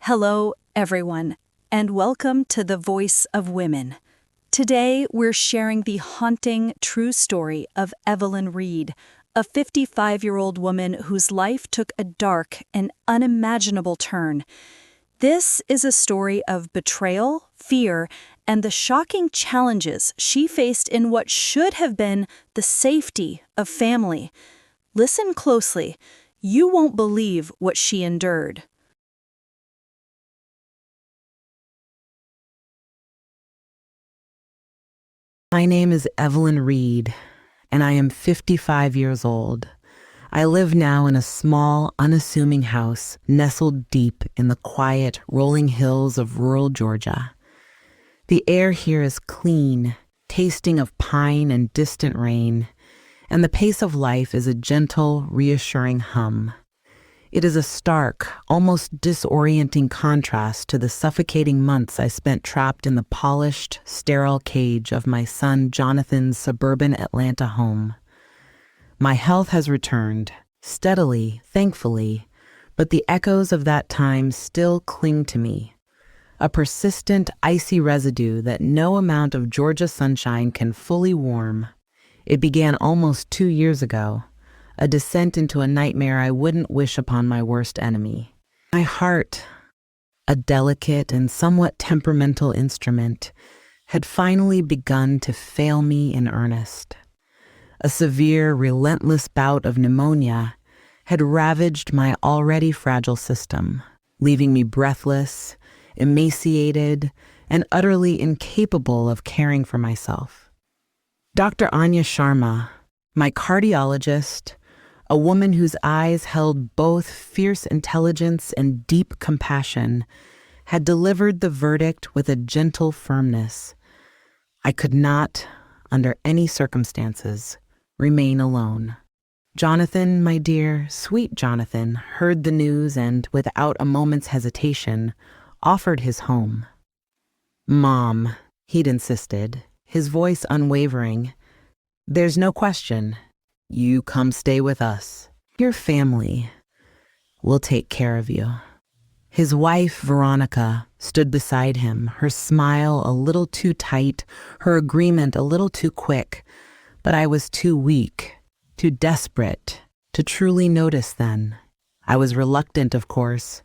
Hello, everyone, and welcome to The Voice of Women. Today, we're sharing the haunting, true story of Evelyn Reed, a 55-year-old woman whose life took a dark and unimaginable turn. This is a story of betrayal, fear, and the shocking challenges she faced in what should have been the safety of family. Listen closely. You won't believe what she endured. My name is Evelyn Reed, and I am 55 years old. I live now in a small, unassuming house nestled deep in the quiet, rolling hills of rural Georgia. The air here is clean, tasting of pine and distant rain, and the pace of life is a gentle, reassuring hum. It is a stark, almost disorienting contrast to the suffocating months I spent trapped in the polished, sterile cage of my son Jonathan's suburban Atlanta home. My health has returned, steadily, thankfully, but the echoes of that time still cling to me. A persistent, icy residue that no amount of Georgia sunshine can fully warm. It began almost 2 years ago. A descent into a nightmare I wouldn't wish upon my worst enemy. My heart, a delicate and somewhat temperamental instrument, had finally begun to fail me in earnest. A severe, relentless bout of pneumonia had ravaged my already fragile system, leaving me breathless, emaciated, and utterly incapable of caring for myself. Dr. Anya Sharma, my cardiologist, a woman whose eyes held both fierce intelligence and deep compassion, had delivered the verdict with a gentle firmness. I could not, under any circumstances, remain alone. Jonathan, my dear, sweet Jonathan, heard the news and, without a moment's hesitation, offered his home. "Mom," he'd insisted, his voice unwavering, "there's no question. You come stay with us. Your family will take care of you." His wife, Veronica, stood beside him, her smile a little too tight, her agreement a little too quick. But I was too weak, too desperate to truly notice then. I was reluctant, of course,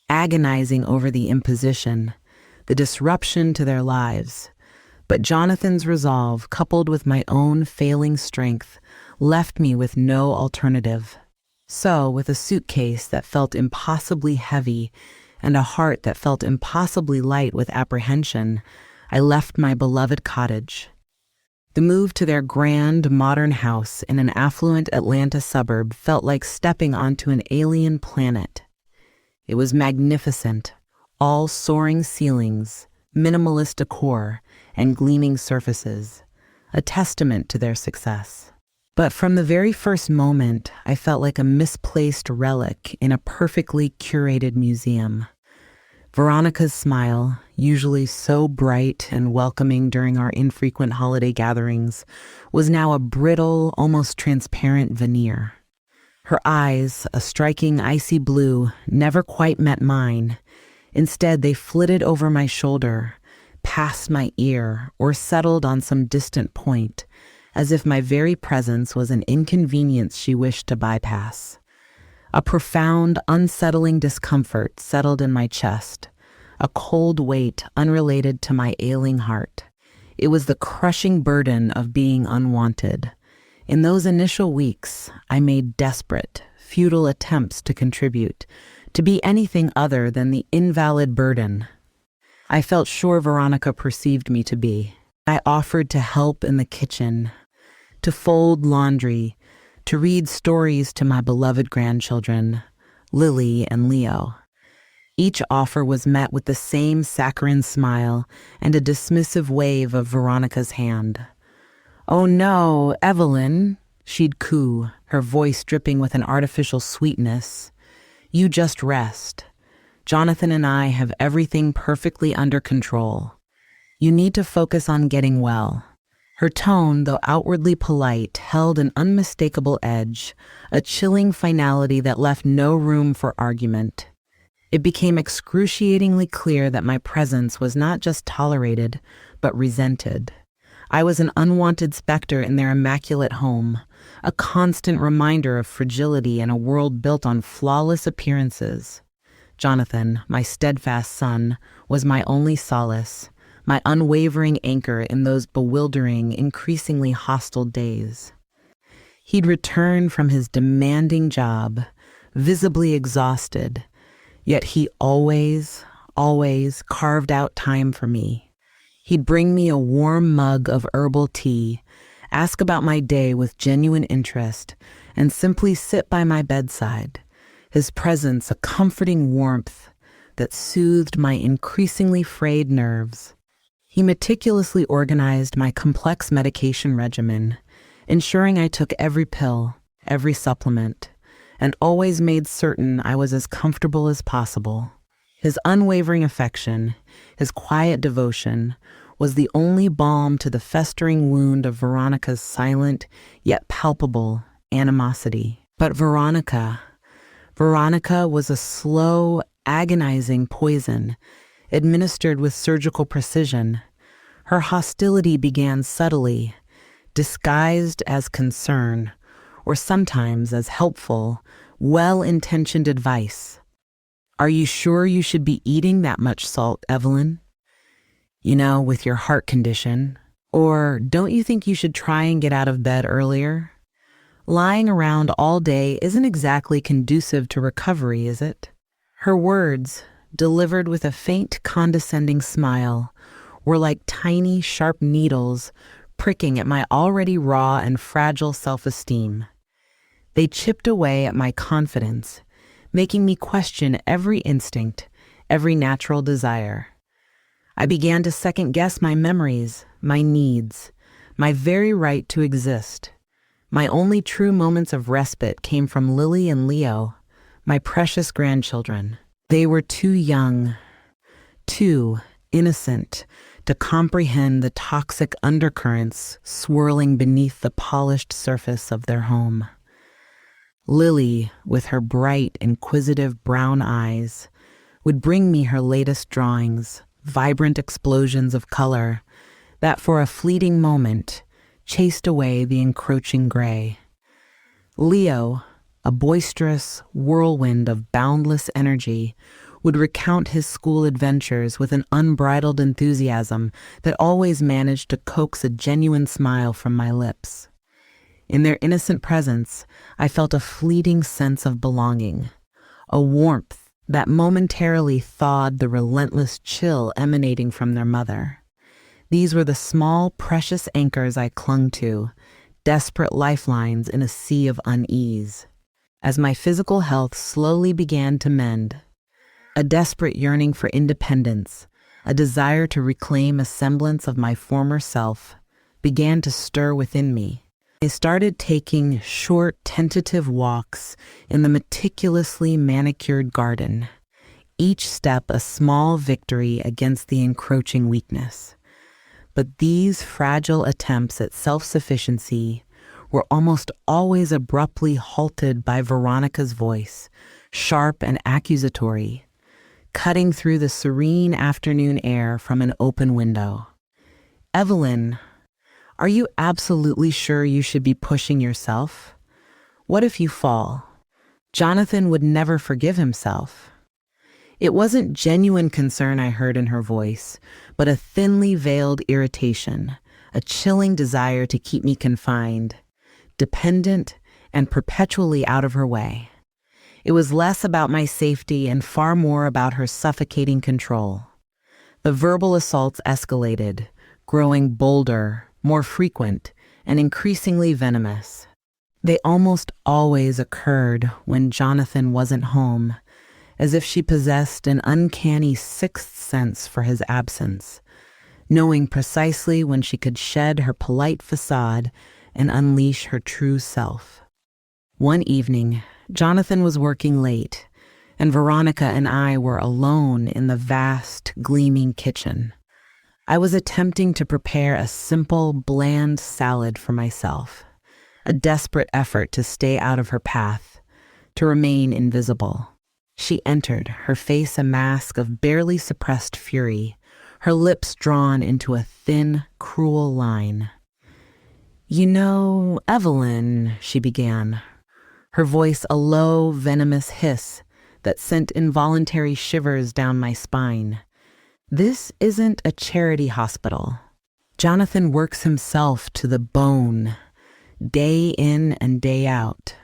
agonizing over the imposition, the disruption to their lives. But Jonathan's resolve, coupled with my own failing strength, left me with no alternative. So, with a suitcase that felt impossibly heavy and a heart that felt impossibly light with apprehension, I left my beloved cottage. The move to their grand, modern house in an affluent Atlanta suburb felt like stepping onto an alien planet. It was magnificent, all soaring ceilings, minimalist decor, and gleaming surfaces, a testament to their success. But from the very first moment, I felt like a misplaced relic in a perfectly curated museum. Veronica's smile, usually so bright and welcoming during our infrequent holiday gatherings, was now a brittle, almost transparent veneer. Her eyes, a striking icy blue, never quite met mine. Instead, they flitted over my shoulder, past my ear, or settled on some distant point, as if my very presence was an inconvenience she wished to bypass. A profound, unsettling discomfort settled in my chest, a cold weight unrelated to my ailing heart. It was the crushing burden of being unwanted. In those initial weeks, I made desperate, futile attempts to contribute, to be anything other than the invalid burden I felt sure Veronica perceived me to be. I offered to help in the kitchen, to fold laundry, to read stories to my beloved grandchildren, Lily and Leo. Each offer was met with the same saccharine smile and a dismissive wave of Veronica's hand. "Oh no, Evelyn," she'd coo, her voice dripping with an artificial sweetness. "You just rest. Jonathan and I have everything perfectly under control. You need to focus on getting well." Her tone, though outwardly polite, held an unmistakable edge, a chilling finality that left no room for argument. It became excruciatingly clear that my presence was not just tolerated, but resented. I was an unwanted specter in their immaculate home, a constant reminder of fragility in a world built on flawless appearances. Jonathan, my steadfast son, was my only solace, my unwavering anchor in those bewildering, increasingly hostile days. He'd returned from his demanding job, visibly exhausted, yet he always carved out time for me. He'd bring me a warm mug of herbal tea, ask about my day with genuine interest, and simply sit by my bedside, his presence a comforting warmth that soothed my increasingly frayed nerves. He meticulously organized my complex medication regimen, ensuring I took every pill, every supplement, and always made certain I was as comfortable as possible. His unwavering affection, his quiet devotion, was the only balm to the festering wound of Veronica's silent yet palpable animosity. But Veronica was a slow, agonizing poison, administered with surgical precision. Her hostility began subtly, disguised as concern, or sometimes as helpful, well-intentioned advice. "Are you sure you should be eating that much salt, Evelyn? With your heart condition. Or don't you think you should try and get out of bed earlier? Lying around all day isn't exactly conducive to recovery, is it?" Her words, delivered with a faint, condescending smile, were like tiny, sharp needles pricking at my already raw and fragile self-esteem. They chipped away at my confidence, making me question every instinct, every natural desire. I began to second-guess my memories, my needs, my very right to exist. My only true moments of respite came from Lily and Leo, my precious grandchildren. They were too young, too innocent to comprehend the toxic undercurrents swirling beneath the polished surface of their home. Lily, with her bright, inquisitive brown eyes, would bring me her latest drawings, vibrant explosions of color that for a fleeting moment chased away the encroaching gray. Leo, a boisterous whirlwind of boundless energy, would recount his school adventures with an unbridled enthusiasm that always managed to coax a genuine smile from my lips. In their innocent presence, I felt a fleeting sense of belonging, a warmth that momentarily thawed the relentless chill emanating from their mother. These were the small, precious anchors I clung to, desperate lifelines in a sea of unease. As my physical health slowly began to mend, a desperate yearning for independence, a desire to reclaim a semblance of my former self, began to stir within me. I started taking short, tentative walks in the meticulously manicured garden, each step a small victory against the encroaching weakness. But these fragile attempts at self-sufficiency were almost always abruptly halted by Veronica's voice, sharp and accusatory, cutting through the serene afternoon air from an open window. "Evelyn, are you absolutely sure you should be pushing yourself? What if you fall? Jonathan would never forgive himself." It wasn't genuine concern I heard in her voice, but a thinly veiled irritation, a chilling desire to keep me confined, dependent, and perpetually out of her way. It was less about my safety and far more about her suffocating control. The verbal assaults escalated, growing bolder, more frequent, and increasingly venomous. They almost always occurred when Jonathan wasn't home, as if she possessed an uncanny sixth sense for his absence, knowing precisely when she could shed her polite facade and unleash her true self. One evening, Jonathan was working late, and Veronica and I were alone in the vast, gleaming kitchen. I was attempting to prepare a simple, bland salad for myself, a desperate effort to stay out of her path, to remain invisible. She entered, her face a mask of barely suppressed fury, her lips drawn into a thin, cruel line. "You know, Evelyn," she began, her voice a low, venomous hiss that sent involuntary shivers down my spine. "This isn't a charity hospital. Jonathan works himself to the bone, day in and day out.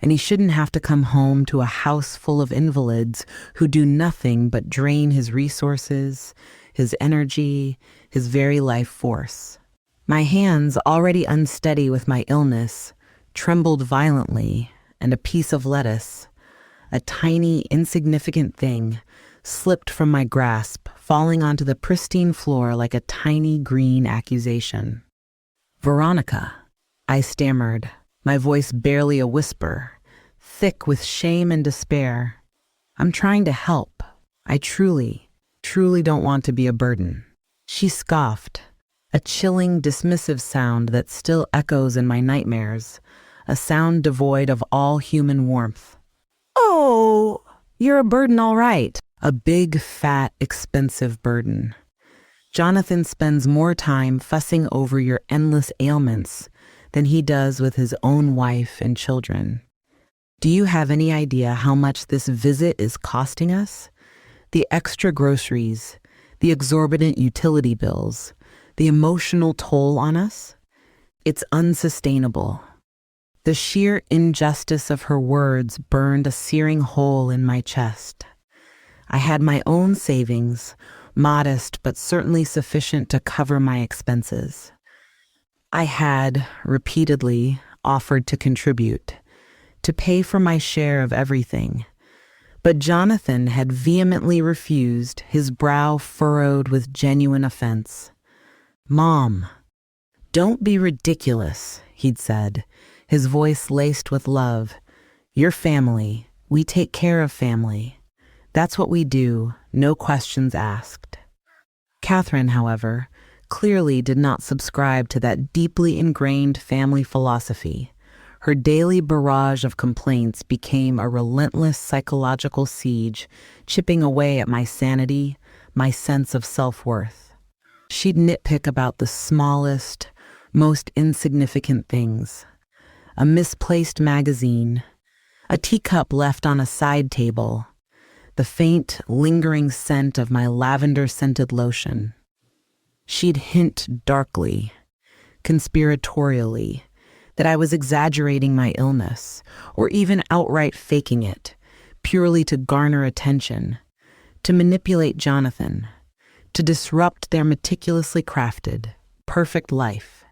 And he shouldn't have to come home to a house full of invalids who do nothing but drain his resources, his energy, his very life force." My hands, already unsteady with my illness, trembled violently, and a piece of lettuce, a tiny, insignificant thing, slipped from my grasp, falling onto the pristine floor like a tiny green accusation. "Veronica," I stammered, my voice barely a whisper, thick with shame and despair. "I'm trying to help. I truly don't want to be a burden." She scoffed, a chilling, dismissive sound that still echoes in my nightmares, a sound devoid of all human warmth. "Oh, you're a burden, all right. A big, fat, expensive burden. Jonathan spends more time fussing over your endless ailments than he does with his own wife and children. Do you have any idea how much this visit is costing us? The extra groceries, the exorbitant utility bills, the emotional toll on us? It's unsustainable." The sheer injustice of her words burned a searing hole in my chest. I had my own savings, modest but certainly sufficient to cover my expenses. I had, repeatedly, offered to contribute, to pay for my share of everything. But Jonathan had vehemently refused, his brow furrowed with genuine offense. "Mom, don't be ridiculous," he'd said, his voice laced with love. "You're family. We take care of family. That's what we do, no questions asked." Catherine, however, clearly did not subscribe to that deeply ingrained family philosophy. Her daily barrage of complaints became a relentless psychological siege, chipping away at my sanity, my sense of self-worth. She'd nitpick about the smallest, most insignificant things. A misplaced magazine, a teacup left on a side table, the faint, lingering scent of my lavender-scented lotion. She'd hint darkly, conspiratorially, that I was exaggerating my illness, or even outright faking it, purely to garner attention, to manipulate Jonathan, to disrupt their meticulously crafted, perfect life.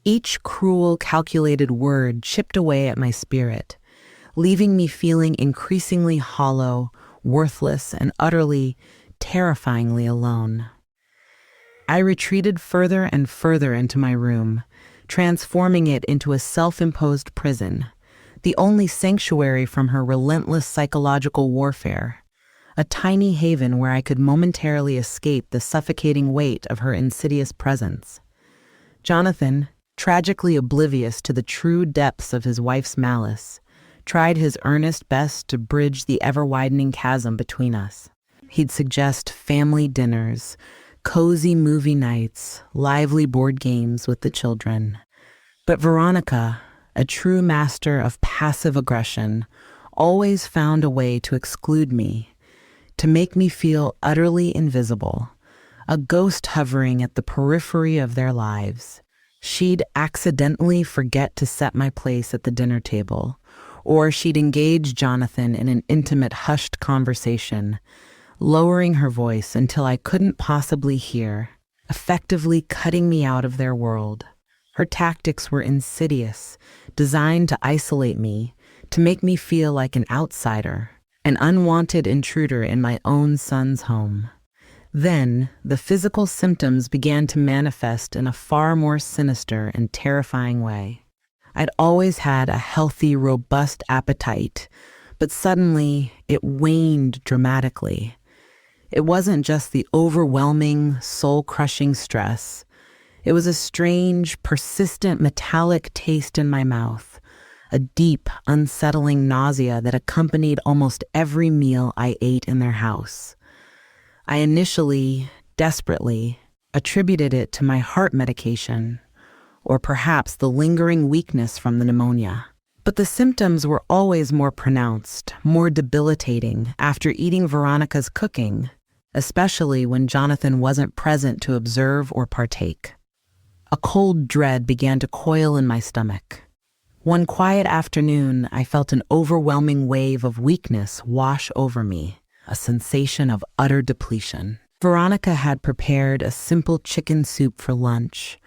Each cruel, calculated word chipped away at my spirit, leaving me feeling increasingly hollow, worthless, and utterly, terrifyingly alone. I retreated further and further into my room, transforming it into a self-imposed prison, the only sanctuary from her relentless psychological warfare, a tiny haven where I could momentarily escape the suffocating weight of her insidious presence. Jonathan, tragically oblivious to the true depths of his wife's malice, tried his earnest best to bridge the ever-widening chasm between us. He'd suggest family dinners, cozy movie nights, lively board games with the children. But Veronica, a true master of passive aggression, always found a way to exclude me, to make me feel utterly invisible, a ghost hovering at the periphery of their lives. She'd accidentally forget to set my place at the dinner table, or she'd engage Jonathan in an intimate, hushed conversation, lowering her voice until I couldn't possibly hear, effectively cutting me out of their world. Her tactics were insidious, designed to isolate me, to make me feel like an outsider, an unwanted intruder in my own son's home. Then, the physical symptoms began to manifest in a far more sinister and terrifying way. I'd always had a healthy, robust appetite, but suddenly it waned dramatically. It wasn't just the overwhelming, soul-crushing stress. It was a strange, persistent, metallic taste in my mouth, a deep, unsettling nausea that accompanied almost every meal I ate in their house. I initially, desperately, attributed it to my heart medication, or perhaps the lingering weakness from the pneumonia. But the symptoms were always more pronounced, more debilitating after eating Veronica's cooking, especially when Jonathan wasn't present to observe or partake. A cold dread began to coil in my stomach. One quiet afternoon, I felt an overwhelming wave of weakness wash over me, a sensation of utter depletion. Veronica had prepared a simple chicken soup for lunch,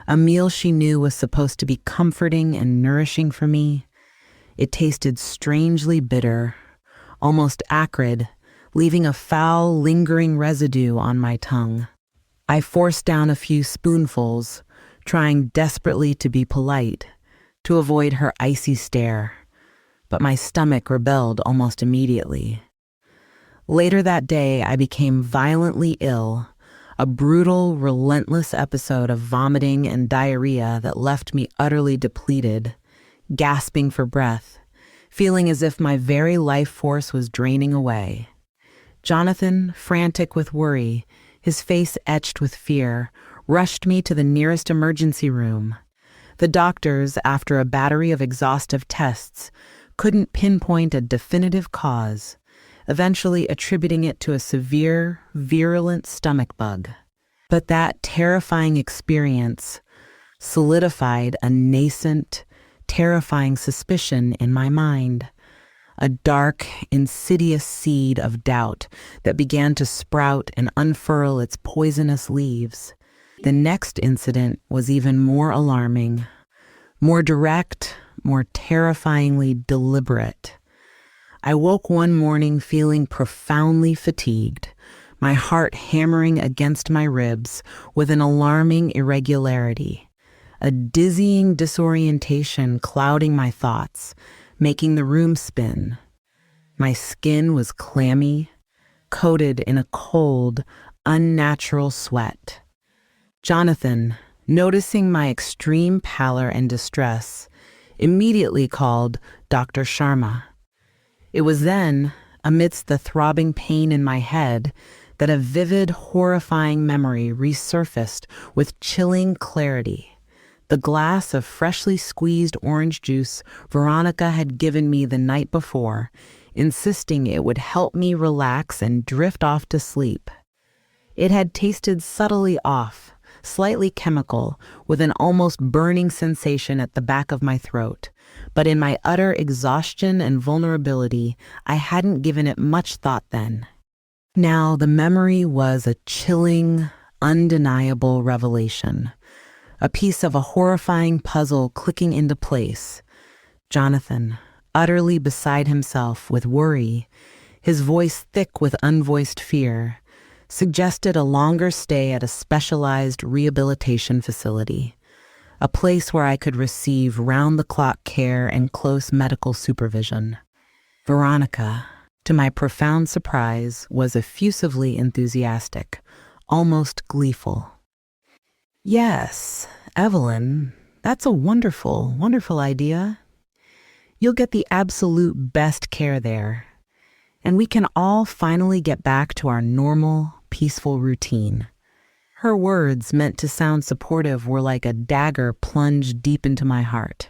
a meal she knew was supposed to be comforting and nourishing for me. It tasted strangely bitter, almost acrid, leaving a foul, lingering residue on my tongue. I forced down a few spoonfuls, trying desperately to be polite, to avoid her icy stare, but my stomach rebelled almost immediately. Later that day, I became violently ill, a brutal, relentless episode of vomiting and diarrhea that left me utterly depleted, gasping for breath, feeling as if my very life force was draining away. Jonathan, frantic with worry, his face etched with fear, rushed me to the nearest emergency room. The doctors, after a battery of exhaustive tests, couldn't pinpoint a definitive cause, eventually attributing it to a severe, virulent stomach bug. But that terrifying experience solidified a nascent, terrifying suspicion in my mind, a dark, insidious seed of doubt that began to sprout and unfurl its poisonous leaves. The next incident was even more alarming, more direct, more terrifyingly deliberate. I woke one morning feeling profoundly fatigued, my heart hammering against my ribs with an alarming irregularity, a dizzying disorientation clouding my thoughts, making the room spin. My skin was clammy, coated in a cold, unnatural sweat. Jonathan, noticing my extreme pallor and distress, immediately called Dr. Sharma. It was then, amidst the throbbing pain in my head, that a vivid, horrifying memory resurfaced with chilling clarity. The glass of freshly squeezed orange juice Veronica had given me the night before, insisting it would help me relax and drift off to sleep. It had tasted subtly off, slightly chemical, with an almost burning sensation at the back of my throat. But in my utter exhaustion and vulnerability, I hadn't given it much thought then. Now the memory was a chilling, undeniable revelation, a piece of a horrifying puzzle clicking into place. Jonathan, utterly beside himself with worry, his voice thick with unvoiced fear, suggested a longer stay at a specialized rehabilitation facility, a place where I could receive round-the-clock care and close medical supervision. Veronica, to my profound surprise, was effusively enthusiastic, almost gleeful. "Yes, Evelyn, that's a wonderful, wonderful idea. You'll get the absolute best care there, and we can all finally get back to our normal, peaceful routine." Her words, meant to sound supportive, were like a dagger plunged deep into my heart.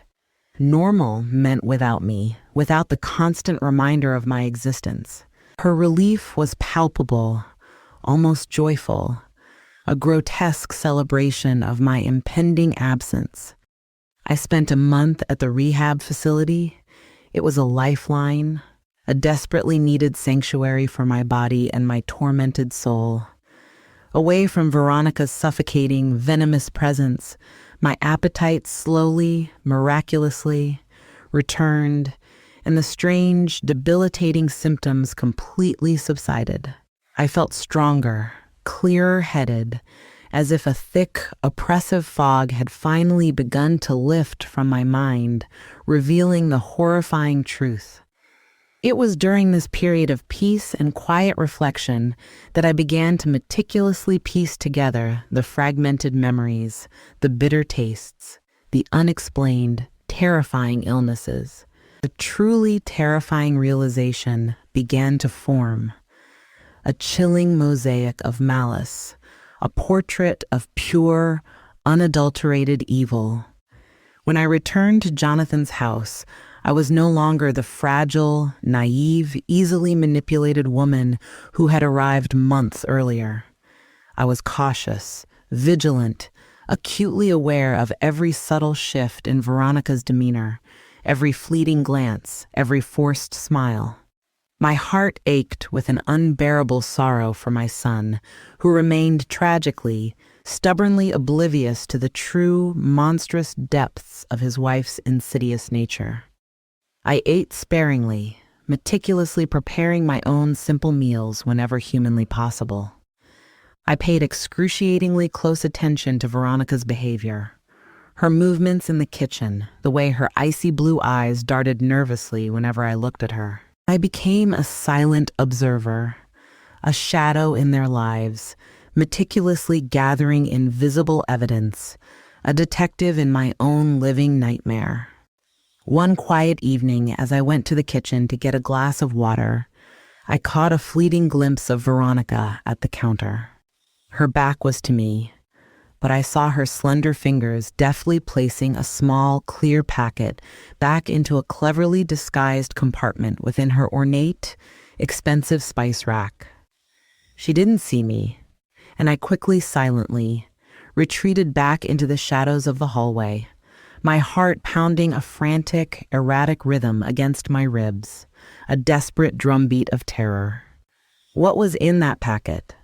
Normal meant without me, without the constant reminder of my existence. Her relief was palpable, almost joyful, a grotesque celebration of my impending absence. I spent a month at the rehab facility. It was a lifeline, a desperately needed sanctuary for my body and my tormented soul. Away from Veronica's suffocating, venomous presence, my appetite slowly, miraculously, returned, and the strange, debilitating symptoms completely subsided. I felt stronger, clearer-headed, as if a thick, oppressive fog had finally begun to lift from my mind, revealing the horrifying truth. It was during this period of peace and quiet reflection that I began to meticulously piece together the fragmented memories, the bitter tastes, the unexplained, terrifying illnesses. A truly terrifying realization began to form. A chilling mosaic of malice, a portrait of pure, unadulterated evil. When I returned to Jonathan's house, I was no longer the fragile, naive, easily manipulated woman who had arrived months earlier. I was cautious, vigilant, acutely aware of every subtle shift in Veronica's demeanor, every fleeting glance, every forced smile. My heart ached with an unbearable sorrow for my son, who remained tragically, stubbornly oblivious to the true, monstrous depths of his wife's insidious nature. I ate sparingly, meticulously preparing my own simple meals whenever humanly possible. I paid excruciatingly close attention to Veronica's behavior. Her movements in the kitchen, the way her icy blue eyes darted nervously whenever I looked at her. I became a silent observer, a shadow in their lives, meticulously gathering invisible evidence, a detective in my own living nightmare. One quiet evening, as I went to the kitchen to get a glass of water, I caught a fleeting glimpse of Veronica at the counter. Her back was to me, but I saw her slender fingers deftly placing a small, clear packet back into a cleverly disguised compartment within her ornate, expensive spice rack. She didn't see me, and I quickly, silently, retreated back into the shadows of the hallway, my heart pounding a frantic, erratic rhythm against my ribs, a desperate drumbeat of terror. What was in that packet?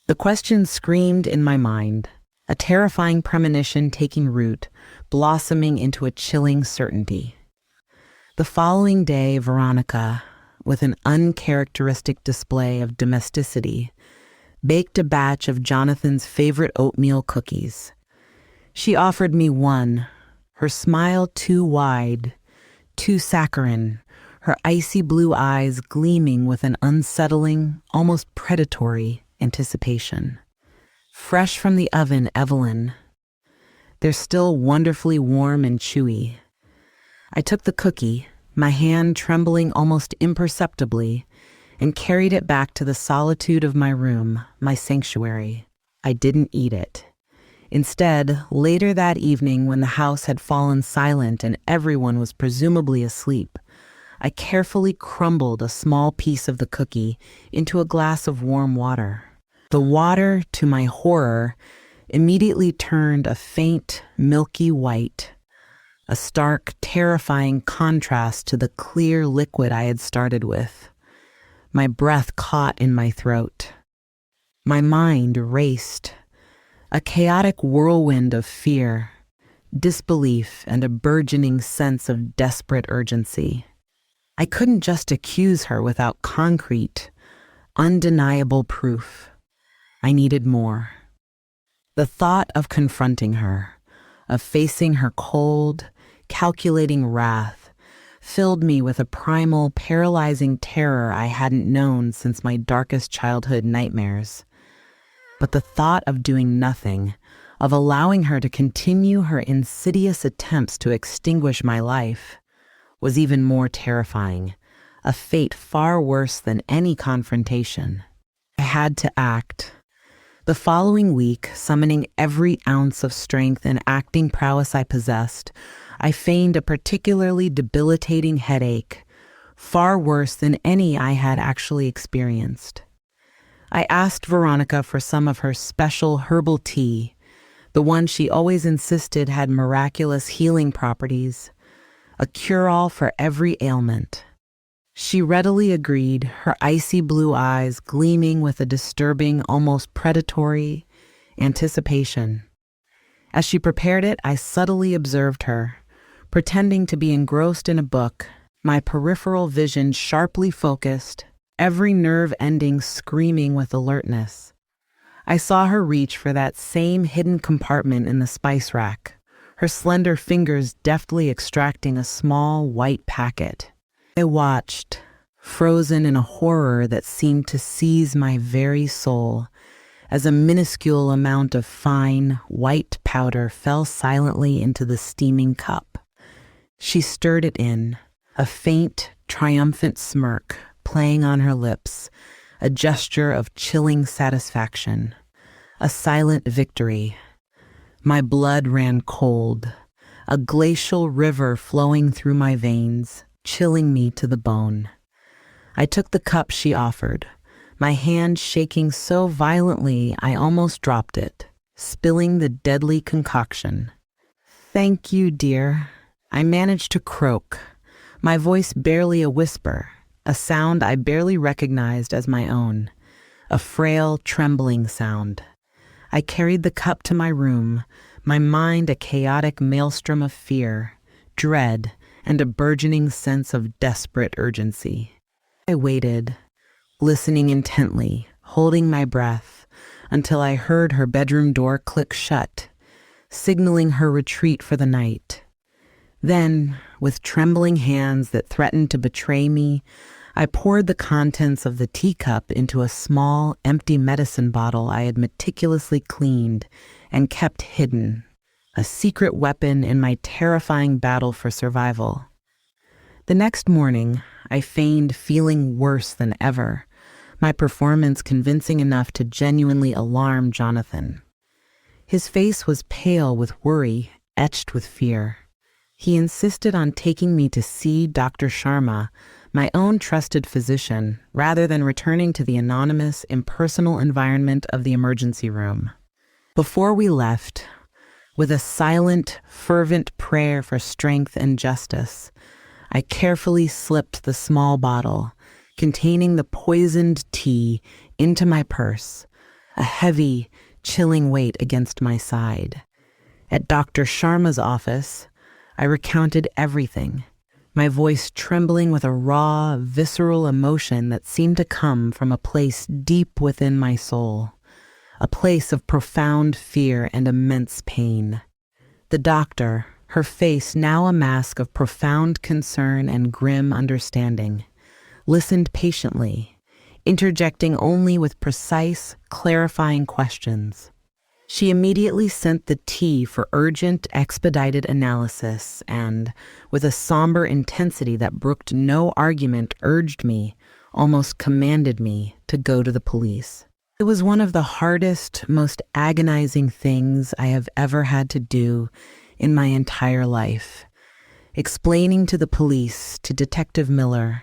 The question screamed in my mind, a terrifying premonition taking root, blossoming into a chilling certainty. The following day, Veronica, with an uncharacteristic display of domesticity, baked a batch of Jonathan's favorite oatmeal cookies. She offered me one, her smile too wide, too saccharine, her icy blue eyes gleaming with an unsettling, almost predatory anticipation. Fresh from the oven, Evelyn. They're still wonderfully warm and chewy. I took the cookie, my hand trembling almost imperceptibly, and carried it back to the solitude of my room, my sanctuary. I didn't eat it. Instead, later that evening when the house had fallen silent and everyone was presumably asleep, I carefully crumbled a small piece of the cookie into a glass of warm water. The water, to my horror, immediately turned a faint, milky white, a stark, terrifying contrast to the clear liquid I had started with. My breath caught in my throat. My mind raced, a chaotic whirlwind of fear, disbelief, and a burgeoning sense of desperate urgency. I couldn't just accuse her without concrete, undeniable proof. I needed more. The thought of confronting her, of facing her cold, calculating wrath, filled me with a primal, paralyzing terror I hadn't known since my darkest childhood nightmares. But the thought of doing nothing, of allowing her to continue her insidious attempts to extinguish my life, was even more terrifying, a fate far worse than any confrontation. I had to act. The following week, summoning every ounce of strength and acting prowess I possessed, I feigned a particularly debilitating headache, far worse than any I had actually experienced. I asked Veronica for some of her special herbal tea, the one she always insisted had miraculous healing properties, a cure-all for every ailment. She readily agreed, her icy blue eyes gleaming with a disturbing, almost predatory anticipation. As she prepared it, I subtly observed her, pretending to be engrossed in a book, my peripheral vision sharply focused, every nerve ending screaming with alertness. I saw her reach for that same hidden compartment in the spice rack, her slender fingers deftly extracting a small white packet. I watched, frozen in a horror that seemed to seize my very soul, as a minuscule amount of fine, white powder fell silently into the steaming cup. She stirred it in, a faint, triumphant smirk playing on her lips, a gesture of chilling satisfaction, a silent victory. My blood ran cold, a glacial river flowing through my veins, chilling me to the bone. I took the cup she offered, my hand shaking so violently I almost dropped it, spilling the deadly concoction. "Thank you, dear." I managed to croak, my voice barely a whisper, a sound I barely recognized as my own, a frail, trembling sound. I carried the cup to my room, my mind a chaotic maelstrom of fear, dread, and a burgeoning sense of desperate urgency. I waited, listening intently, holding my breath, until I heard her bedroom door click shut, signaling her retreat for the night. Then, with trembling hands that threatened to betray me, I poured the contents of the teacup into a small, empty medicine bottle I had meticulously cleaned and kept hidden, a secret weapon in my terrifying battle for survival. The next morning, I feigned feeling worse than ever, my performance convincing enough to genuinely alarm Jonathan. His face was pale with worry, etched with fear. He insisted on taking me to see Dr. Sharma, my own trusted physician, rather than returning to the anonymous, impersonal environment of the emergency room. Before we left, with a silent, fervent prayer for strength and justice, I carefully slipped the small bottle containing the poisoned tea into my purse, a heavy, chilling weight against my side. At Dr. Sharma's office, I recounted everything, my voice trembling with a raw, visceral emotion that seemed to come from a place deep within my soul, a place of profound fear and immense pain. The doctor, her face now a mask of profound concern and grim understanding, listened patiently, interjecting only with precise, clarifying questions. She immediately sent the tea for urgent, expedited analysis and, with a somber intensity that brooked no argument, urged me, almost commanded me, to go to the police. It was one of the hardest, most agonizing things I have ever had to do in my entire life. Explaining to the police, to Detective Miller,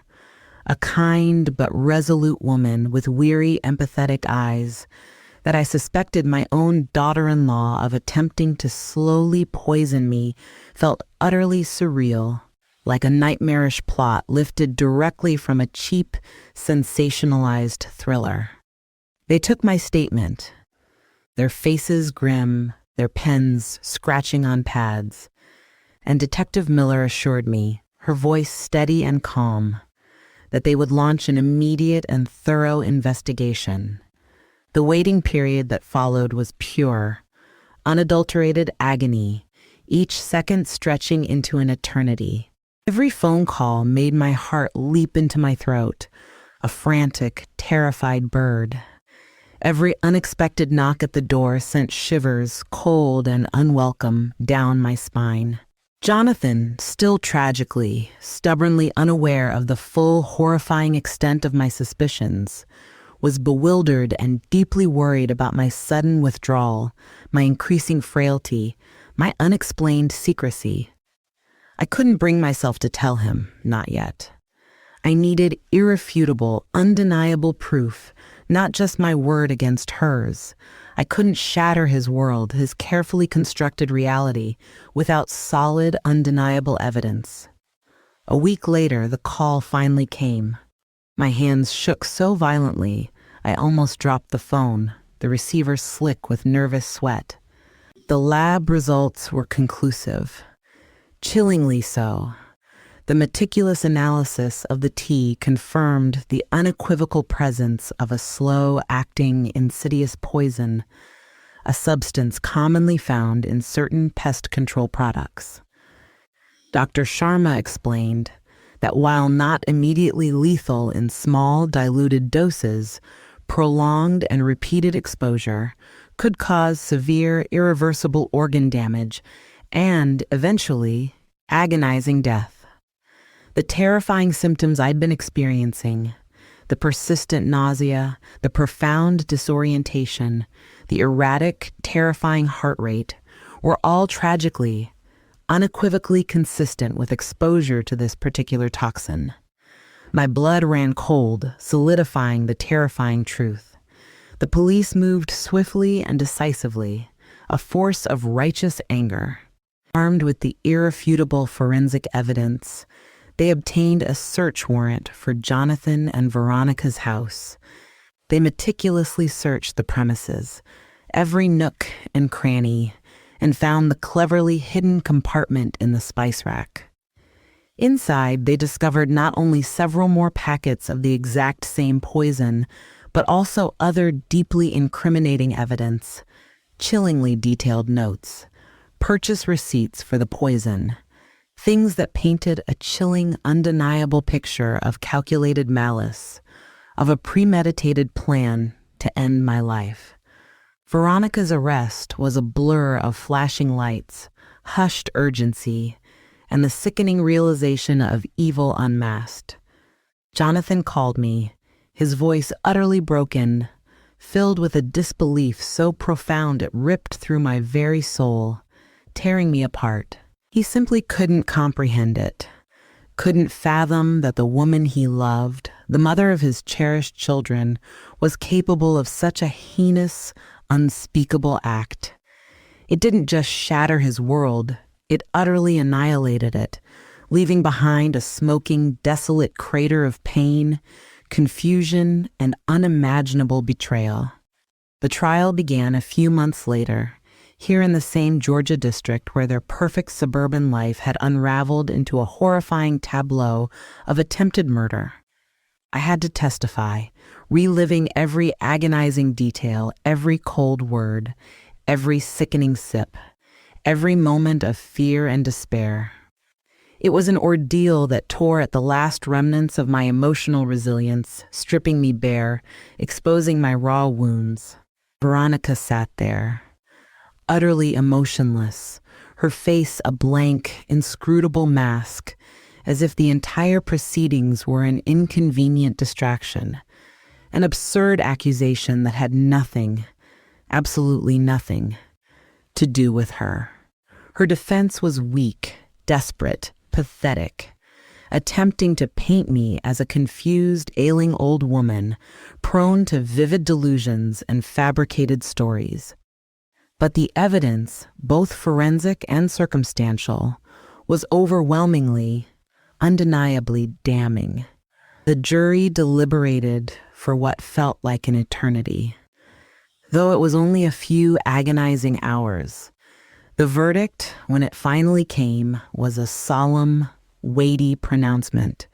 a kind but resolute woman with weary, empathetic eyes, that I suspected my own daughter-in-law of attempting to slowly poison me felt utterly surreal, like a nightmarish plot lifted directly from a cheap, sensationalized thriller. They took my statement, their faces grim, their pens scratching on pads, and Detective Miller assured me, her voice steady and calm, that they would launch an immediate and thorough investigation. The waiting period that followed was pure, unadulterated agony, each second stretching into an eternity. Every phone call made my heart leap into my throat, a frantic, terrified bird. Every unexpected knock at the door sent shivers, cold and unwelcome, down my spine. Jonathan, still tragically, stubbornly unaware of the full, horrifying extent of my suspicions, was bewildered and deeply worried about my sudden withdrawal, my increasing frailty, my unexplained secrecy. I couldn't bring myself to tell him, not yet. I needed irrefutable, undeniable proof, not just my word against hers. I couldn't shatter his world, his carefully constructed reality, without solid, undeniable evidence. A week later, the call finally came. My hands shook so violently, I almost dropped the phone, the receiver slick with nervous sweat. The lab results were conclusive. Chillingly so. The meticulous analysis of the tea confirmed the unequivocal presence of a slow-acting, insidious poison, a substance commonly found in certain pest control products. Dr. Sharma explained that while not immediately lethal in small, diluted doses, prolonged and repeated exposure could cause severe, irreversible organ damage and, eventually, agonizing death. The terrifying symptoms I'd been experiencing, the persistent nausea, the profound disorientation, the erratic, terrifying heart rate, were all tragically, unequivocally consistent with exposure to this particular toxin. My blood ran cold, solidifying the terrifying truth. The police moved swiftly and decisively, a force of righteous anger. Armed with the irrefutable forensic evidence, they obtained a search warrant for Jonathan and Veronica's house. They meticulously searched the premises, every nook and cranny, and found the cleverly hidden compartment in the spice rack. Inside, they discovered not only several more packets of the exact same poison, but also other deeply incriminating evidence, chillingly detailed notes, purchase receipts for the poison, things that painted a chilling, undeniable picture of calculated malice, of a premeditated plan to end my life. Veronica's arrest was a blur of flashing lights, hushed urgency, and the sickening realization of evil unmasked. Jonathan called me, his voice utterly broken, filled with a disbelief so profound it ripped through my very soul, tearing me apart. He simply couldn't comprehend it, couldn't fathom that the woman he loved, the mother of his cherished children, was capable of such a heinous, unspeakable act. It didn't just shatter his world, it utterly annihilated it, leaving behind a smoking, desolate crater of pain, confusion, and unimaginable betrayal. The trial began a few months later, here in the same Georgia district where their perfect suburban life had unraveled into a horrifying tableau of attempted murder. I had to testify, reliving every agonizing detail, every cold word, every sickening sip, every moment of fear and despair. It was an ordeal that tore at the last remnants of my emotional resilience, stripping me bare, exposing my raw wounds. Veronica sat there, utterly emotionless, her face a blank, inscrutable mask, as if the entire proceedings were an inconvenient distraction, an absurd accusation that had nothing, absolutely nothing, to do with her. Her defense was weak, desperate, pathetic, attempting to paint me as a confused, ailing old woman, prone to vivid delusions and fabricated stories. But the evidence, both forensic and circumstantial, was overwhelmingly, undeniably damning. The jury deliberated for what felt like an eternity. Though it was only a few agonizing hours, the verdict, when it finally came, was a solemn, weighty pronouncement,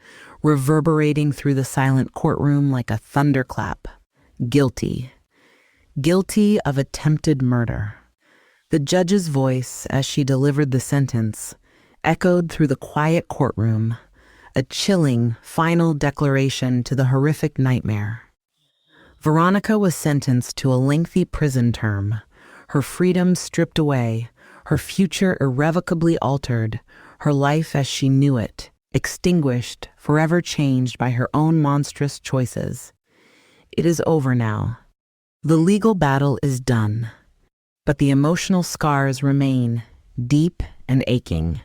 reverberating through the silent courtroom like a thunderclap. Guilty. Guilty of attempted murder. The judge's voice, as she delivered the sentence, echoed through the quiet courtroom, a chilling, final declaration to the horrific nightmare. Veronica was sentenced to a lengthy prison term, her freedom stripped away, her future irrevocably altered, her life as she knew it, extinguished, forever changed by her own monstrous choices. It is over now. The legal battle is done, but the emotional scars remain, deep and aching,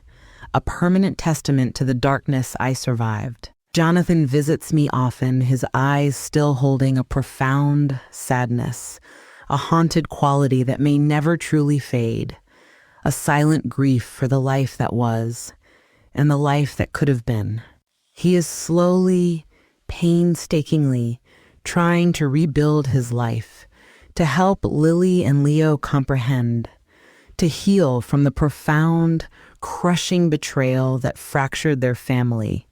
a permanent testament to the darkness I survived. Jonathan visits me often, his eyes still holding a profound sadness, a haunted quality that may never truly fade, a silent grief for the life that was, and the life that could have been. He is slowly, painstakingly trying to rebuild his life, to help Lily and Leo comprehend, to heal from the profound, crushing betrayal that fractured their family,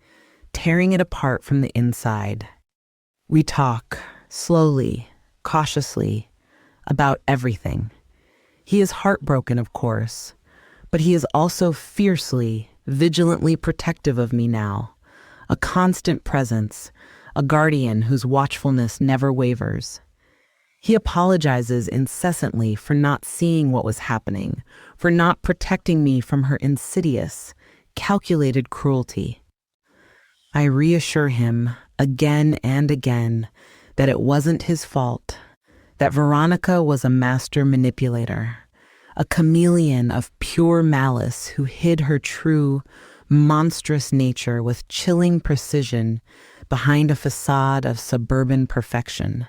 tearing it apart from the inside. We talk, slowly, cautiously, about everything. He is heartbroken, of course, but he is also fiercely, vigilantly protective of me now, a constant presence, a guardian whose watchfulness never wavers. He apologizes incessantly for not seeing what was happening, for not protecting me from her insidious, calculated cruelty. I reassure him again and again that it wasn't his fault, that Veronica was a master manipulator, a chameleon of pure malice who hid her true, monstrous nature with chilling precision behind a facade of suburban perfection.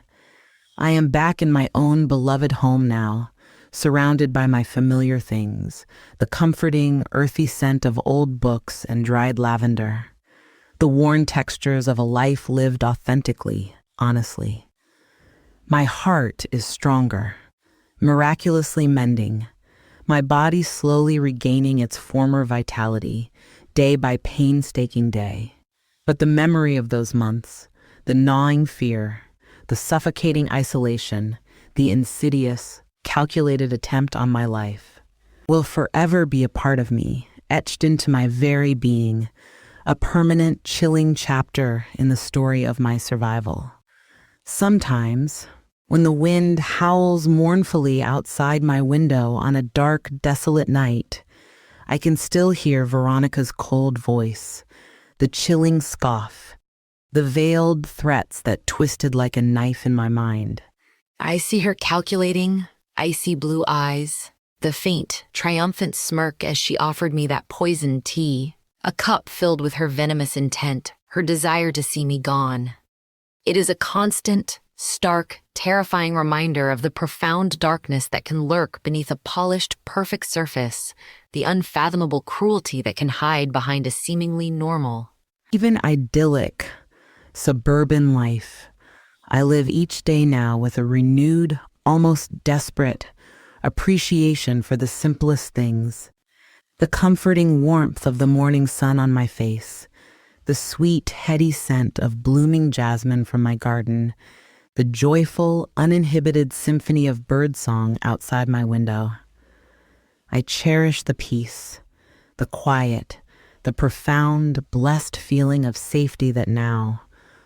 I am back in my own beloved home now, surrounded by my familiar things, the comforting, earthy scent of old books and dried lavender, the worn textures of a life lived authentically, honestly. My heart is stronger, miraculously mending, my body slowly regaining its former vitality, day by painstaking day. But the memory of those months, the gnawing fear, the suffocating isolation, the insidious, calculated attempt on my life, will forever be a part of me, etched into my very being, a permanent, chilling chapter in the story of my survival. Sometimes, when the wind howls mournfully outside my window on a dark, desolate night, I can still hear Veronica's cold voice, the chilling scoff, the veiled threats that twisted like a knife in my mind. I see her calculating, icy blue eyes, the faint, triumphant smirk as she offered me that poisoned tea, a cup filled with her venomous intent, her desire to see me gone. It is a constant, stark, terrifying reminder of the profound darkness that can lurk beneath a polished, perfect surface, the unfathomable cruelty that can hide behind a seemingly normal. Even idyllic, suburban life, I live each day now with a renewed, almost desperate appreciation for the simplest things. The comforting warmth of the morning sun on my face, the sweet, heady scent of blooming jasmine from my garden, the joyful, uninhibited symphony of birdsong outside my window. I cherish the peace, the quiet, the profound, blessed feeling of safety that now,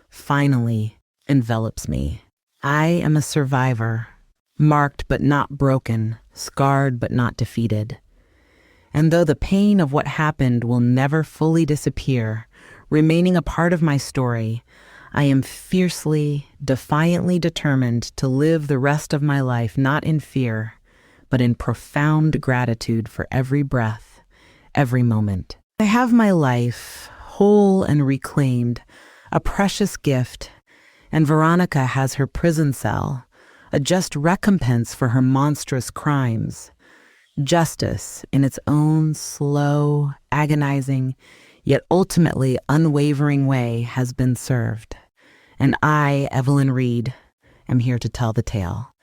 finally, envelops me. I am a survivor, marked but not broken, scarred but not defeated. And though the pain of what happened will never fully disappear, remaining a part of my story, I am fiercely, defiantly determined to live the rest of my life not in fear, but in profound gratitude for every breath, every moment. I have my life, whole and reclaimed, a precious gift, and Veronica has her prison cell, a just recompense for her monstrous crimes. Justice, in its own slow, agonizing, yet ultimately unwavering way, has been served. And I, Evelyn Reed, am here to tell the tale.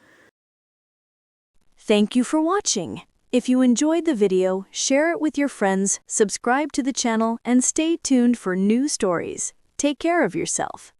Thank you for watching. If you enjoyed the video, share it with your friends, subscribe to the channel, and stay tuned for new stories. Take care of yourself.